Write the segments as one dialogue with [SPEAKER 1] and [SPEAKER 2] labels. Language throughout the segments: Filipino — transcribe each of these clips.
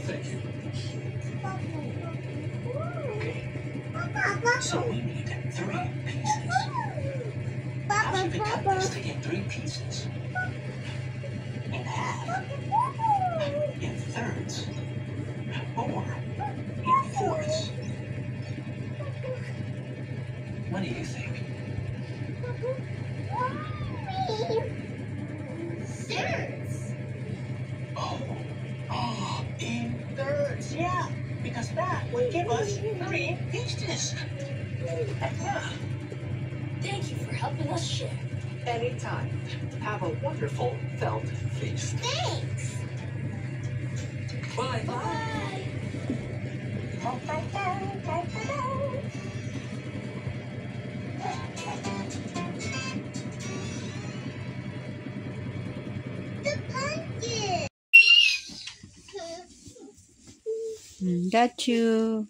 [SPEAKER 1] Thank you. Okay. So we need 3 pieces. How should we cut this to get 3 pieces? In half, in thirds, or in fourths? What do you think?
[SPEAKER 2] Thirds.
[SPEAKER 1] Oh, in thirds, yeah. Because that would give us 3 pieces.
[SPEAKER 2] Thank you for helping us share.
[SPEAKER 1] Anytime. Have a wonderful felt feast.
[SPEAKER 2] Thanks.
[SPEAKER 1] Bye.
[SPEAKER 2] Bye. The pumpkin.
[SPEAKER 3] Got you.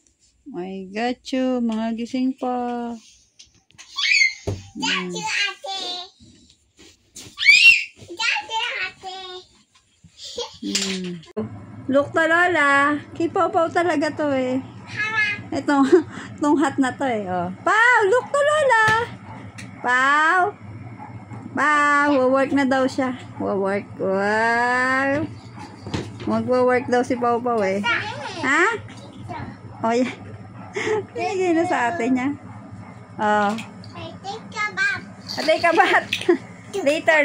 [SPEAKER 3] I got you. Mga gising pa.
[SPEAKER 2] Got you, ate. Got you, ate.
[SPEAKER 3] Look to Lola. Kipaw-paw talaga to eh. Itong hat na to eh. Oh. Pau! Look to Lola. Pau! Pau! Work na daw siya. Work. Wow! Magwo-work daw si Pau Pau eh. Ha? Oh, yeah. Pinigay na sa ate niya. Oh.
[SPEAKER 2] I think about.
[SPEAKER 3] Ate ka ba?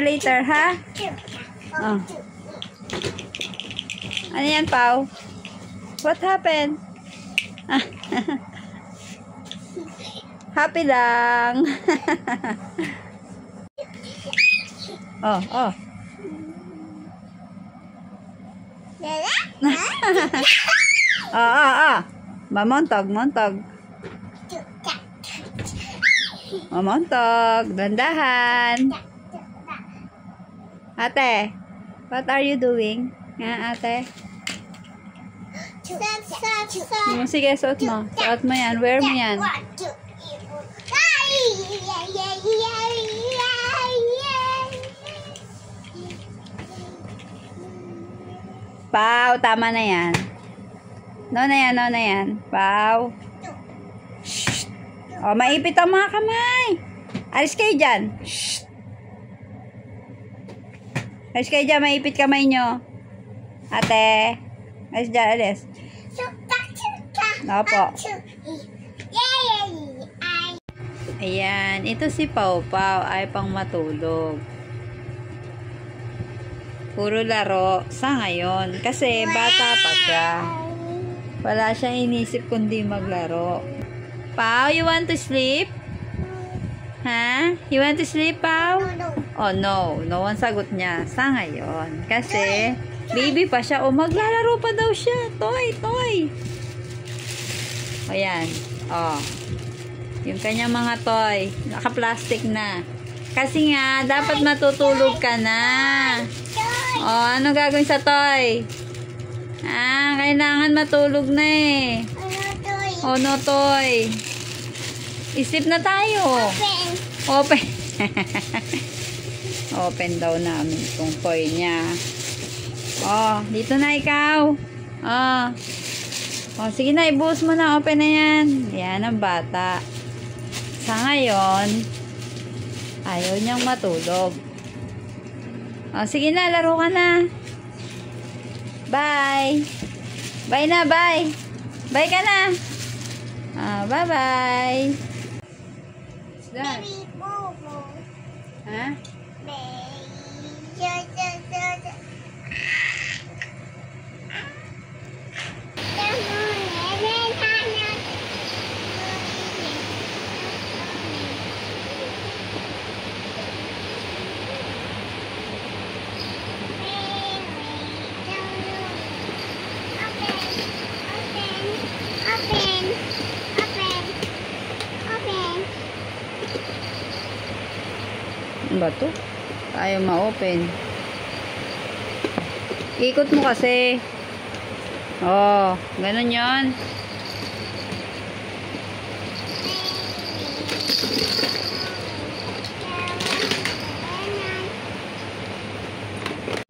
[SPEAKER 3] Later, ha? Oh. Ano yan, Pau? What happened? Happy lang. Oh. Mamontog. Mamontog. Dandahan. Ate, what are you doing? Nga, ate? Sige, suot mo. Suot mo yan. Wear mo yan. Pau, tama na yan. No na yan. Pau. Shh. Oh, maipit ang mga kamay. Alis kayo dyan. Shh. Alis kayo dyan, maipit kamay nyo. Ate. Alis dyan, alis. Opo. Ayan, ito si Pau Pau ay pang matulog. Puro laro sa ngayon. Kasi bata pa siya. Wala siyang inisip kundi maglaro. Pau, you want to sleep? Ha? You want to sleep, Pau? Oh, no. No ang sagot niya sa ngayon. Kasi, baby pa siya. O, maglalaro pa daw siya. Toy. O, yan. O. Yung kanyang mga toy. Naka-plastic na. Kasi nga, dapat matutulog ka na. O, ano gagawin sa toy? Kailangan matulog na eh. O, no toy. Isip na tayo. Open. Open daw namin itong toy niya. O, dito na ikaw. O, sige na, ibuhos mo na. Open na yan. Yan ang bata. Sa ngayon, ayaw niyang matulog. O, sige na, laro ka na. Bye. Bye na, bye. Bye ka na. Bye-bye. What's that? Ha? Ano ba to? Ayaw ma-open. Ikot mo kasi. Oh, ganun yon.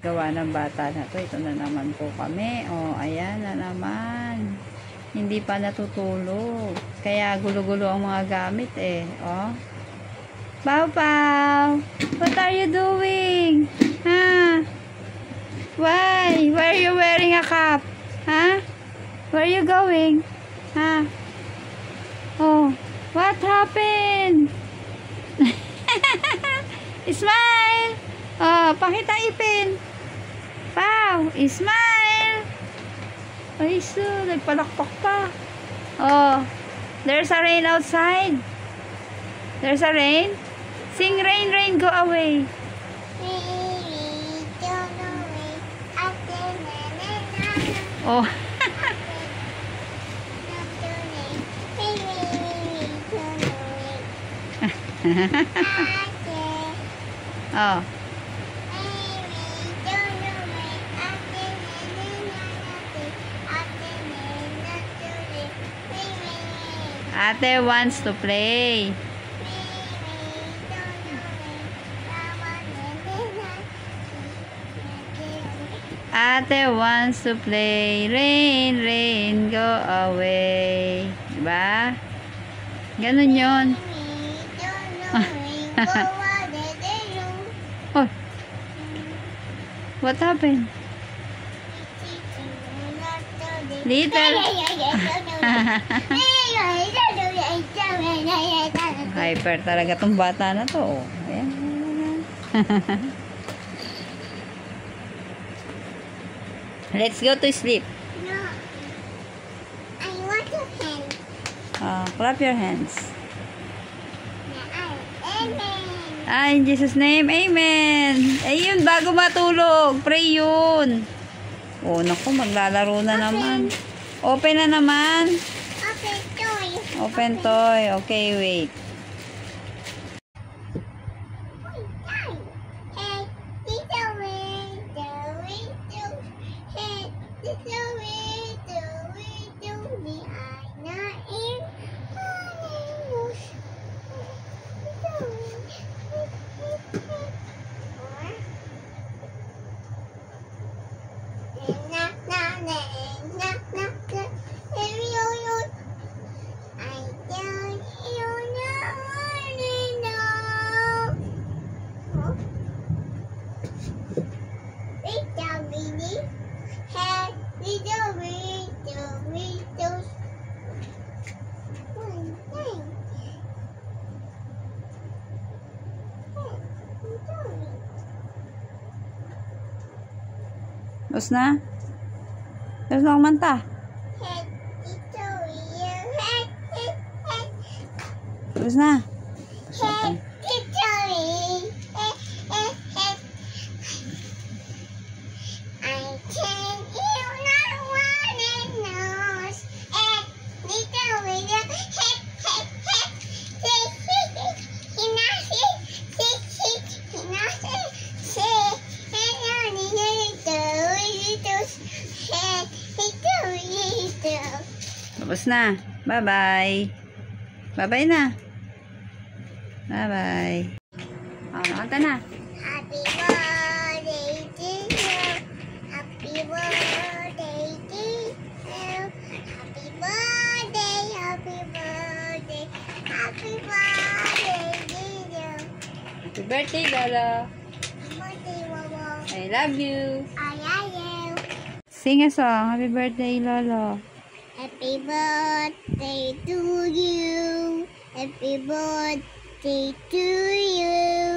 [SPEAKER 3] Gawa ng bata na to. Ito na naman po kami. O, ayan na naman. Hindi pa natutulog. Kaya gulo-gulo ang mga gamit eh. O. Pau Pau, what are you doing? Ha? Why? Why are you wearing a cap? Ha? Where are you going? Ha? Oh, what happened? Smile! Oh, pakita ipin. Pau, smile! Ay, so, nagpalakpak pa. Oh, there's a rain outside. There's a rain. Sing rain, rain, go away. Oh. Oh. Ate wants to play. Ate wants to play. Rain, rain, go away. Diba? Ganun yun. Oh. What happened? Little. Hyper talaga tong bata na to. Ayan. Let's go to sleep.
[SPEAKER 2] No. I want to hand.
[SPEAKER 3] Clap your hands.
[SPEAKER 2] Amen.
[SPEAKER 3] In Jesus' name, amen. Ayun, bago matulog. Pray yun. Oh, naku, maglalaro na naman. Open na naman.
[SPEAKER 2] Open toy.
[SPEAKER 3] Open toy. Okay, wait.
[SPEAKER 2] Hey, little window, window. Hey, little window, window. The eye not in. Knock, knock, knock, knock, knock. I don't know. Huh? Little Winnie had little windows. One thing.
[SPEAKER 3] Tapos na? Tapos na kumanta. Tapos na. Tapos na. Bye-bye. Bye-bye na. Bye-bye. Nakanta na.
[SPEAKER 2] Happy birthday to you. Happy birthday to you. Happy birthday, happy birthday. Happy birthday to you.
[SPEAKER 3] Happy birthday, Lolo.
[SPEAKER 2] Birthday, Wawa.
[SPEAKER 3] I love you.
[SPEAKER 2] I love you.
[SPEAKER 3] Sing a song. Happy birthday, Lolo.
[SPEAKER 2] Happy birthday to you. Happy birthday to you.